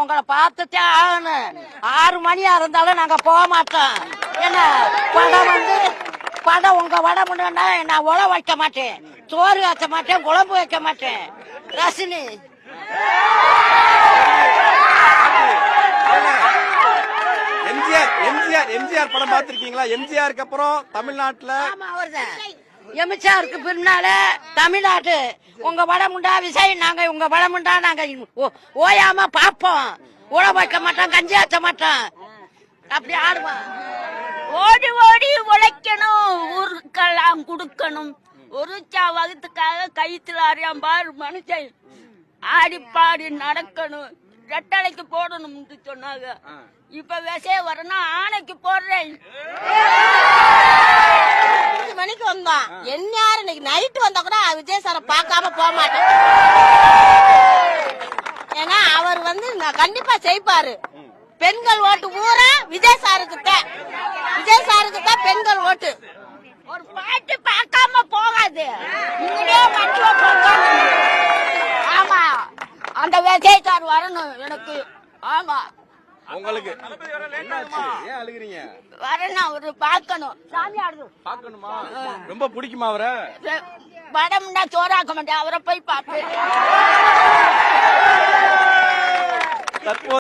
உங்களை பார்த்துட்டே ஆகணும். 6 மணியா இருந்தாலும் நாங்க போக மாட்டோம். என்ன படம் உங்க வடை முன்னா நான் உழ வைக்க மாட்டேன், சோறு வைக்க மாட்டேன், குழம்பு வைக்க மாட்டேன். ரசினி எம்ஜிஆர் படம் பார்த்திருக்கீங்களா? எம்ஜிஆருக்கு அப்புறம் தமிழ்நாட்டுல எம்ஜிஆருக்கு பின்னால தமிழ்நாட்டு உங்க வடமுண்டா விசை நாங்க உங்க வடமுண்டா நாங்க ஓயாம பாப்போம். உழ வைக்க மாட்டோம், கஞ்சி ஆச்ச மாட்டோம், அப்படி ஆடுவோம். ஓடி ஓடி உழைக்கணும், ஊருக்கெல்லாம் குடுக்கணும். ஒரு வகுத்துக்காக கைத்துல அறியாம பாரு மனுஷன் ஆடி பாடி நடக்கணும். ரெட்டலைக்கு போடணும்னு சொன்னாங்க. இப்ப விசைய வரணும், ஆணைக்கு போடுறேன். மணிக்கு வந்தோம். என்ன இன்னைக்கு நைட்டு வந்தா கூட விஜய் சாரை பார்க்காம போக மாட்டேன். ஏன்னா அவர் நான் கண்டிப்பா செய்ப்பாரு. பெண்கள் ஓட்டு பூரா விஜய் சாருக்கு தான். விஜய் சாருக்கு தான் பெண்கள் ஓட்டு. ஒரு பாட்டு பார்க்காம போகாது. ஆமா, அந்த விஜய் சார் வரணும் எனக்கு. ஆமா, உங்களுக்கு ஏன் அழுகுறீங்க? வரணும், ஒரு பார்க்கணும். சாமி ஆடுது பாக்கணுமா? ரொம்ப பிடிக்குமா அவரை? படம்னா சோறாக்க மாட்டேன், அவரை போய் பார்ப்பேன்.